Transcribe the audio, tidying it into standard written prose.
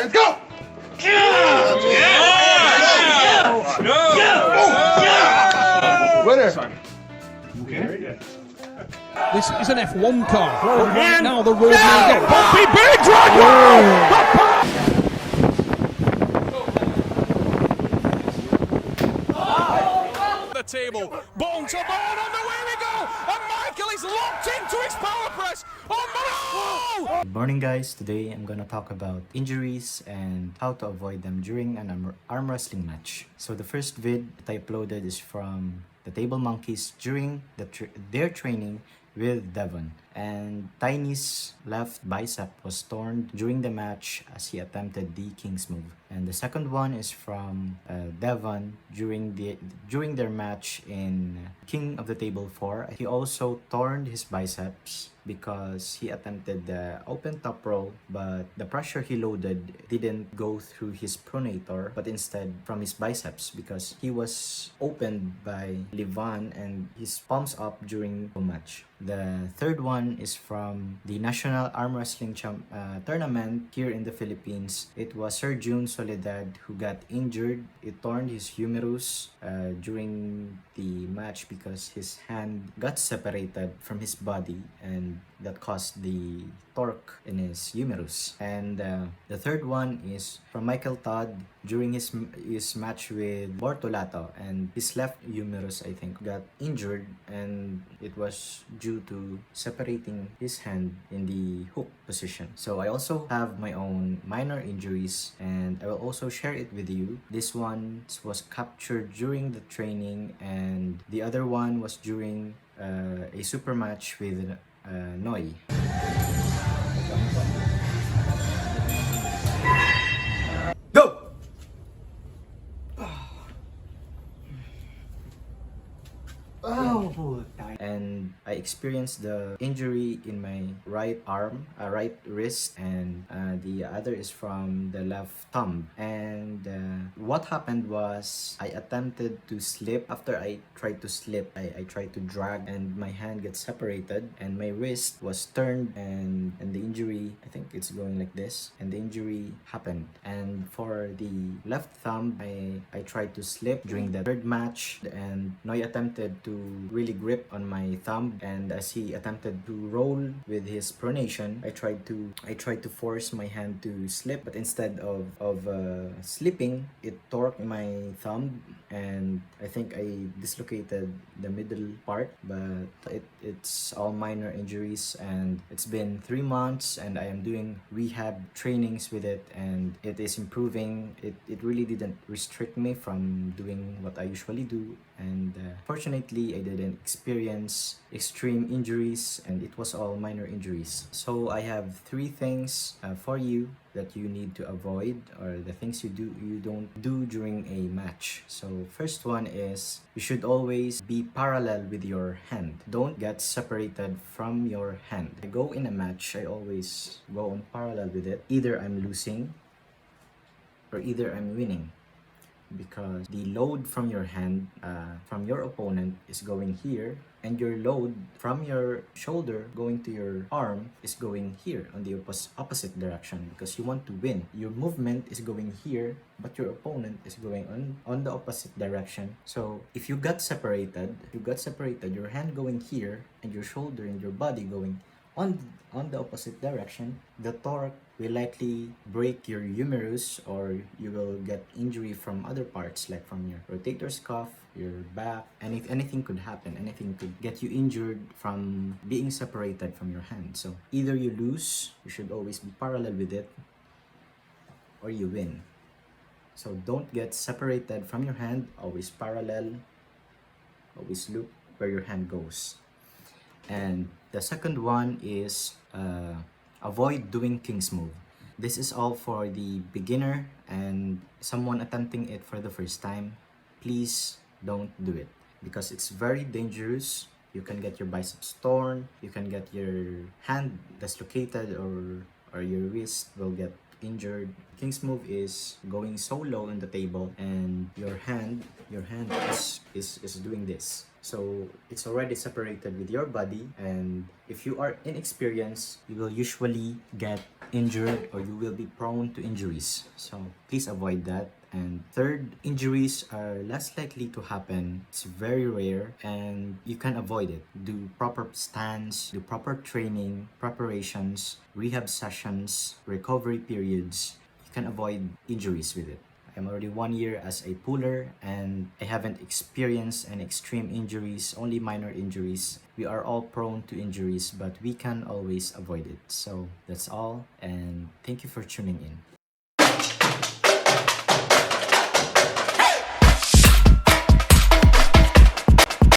Let's go! Winner. This is an F1 car. But right now the road will get bumpy. Big drag! The table. Bone to bone. On the way we go. And Michael is locked into his power press. On the roll. Good morning, guys. Today I'm gonna talk about injuries and how to avoid them during an arm wrestling match. So the first vid that I uploaded is from the Table Monkeys during their training with Devon, and Tiny's left bicep was torn during the match as he attempted the King's move. And the second one is from Devon during their match in King of the Table 4. He also torn his biceps because he attempted the open top roll, but the pressure he loaded didn't go through his pronator, but instead from his biceps because he was opened by Levan and his palms up during the match. The third one is from the National Arm Wrestling Tournament here in the Philippines. It was Sir June Soledad who got injured. It torn his humerus during the match because his hand got separated from his body, and that caused the torque in his humerus. And the third one is from Michael Todd during his match with Bortolato, and his left humerus, I think, got injured, and it was due to separating his hand in the hook position. So I also have my own minor injuries, and I will also share it with you. This one was captured during the training, and the other one was during a super match with Noy. Go! And I experienced the injury in my right arm, right wrist, and the other is from the left thumb. And what happened was I attempted to slip. After I tried to slip, I tried to drag, and my hand gets separated, and my wrist was turned, and the injury, I think it's going like this, and the injury happened. And for the left thumb, I tried to slip during the third match, and Noy attempted to really grip on my thumb, and as he attempted to roll with his pronation, I tried to force my hand to slip, but instead of slipping, it torqued my thumb, and I think I dislocated the middle part. But it's all minor injuries, and it's been 3 months, and I am doing rehab trainings with it, and it is improving. It really didn't restrict me from doing what I usually do, and fortunately I didn't experience extreme injuries, and it was all minor injuries. So I have 3 things for you that you need to avoid, or the things you don't do during a match. So first one is you should always be parallel with your hand. Don't get separated from your hand. I go in a match, I always go on parallel with it. Either I'm losing or either I'm winning, because the load from your hand, from your opponent, is going here, and your load from your shoulder going to your arm is going here on the opposite direction, because you want to win. Your movement is going here, but your opponent is going on the opposite direction. So if you got separated, your hand going here and your shoulder and your body going on the opposite direction, the torque will likely break your humerus, or you will get injury from other parts, like from your rotator's cuff, your back. Anything could happen. Anything could get you injured from being separated from your hand. So either you lose, you should always be parallel with it, or you win. So don't get separated from your hand. Always parallel. Always look where your hand goes. And the second one is avoid doing King's move. This is all for the beginner and someone attempting it for the first time. Please don't do it, because it's very dangerous. You can get your biceps torn, you can get your hand dislocated, or your wrist will get injured, King's move is going so low on the table and your hand is doing this. So it's already separated with your body, and if you are inexperienced, you will usually get injured or you will be prone to injuries. So please avoid that. And third, injuries are less likely to happen. It's very rare and you can avoid it. Do proper stance, do proper training, preparations, rehab sessions, recovery periods. You can avoid injuries with it. I'm already 1 year as a puller and I haven't experienced any extreme injuries, only minor injuries. We are all prone to injuries, but we can always avoid it. So that's all, and thank you for tuning in.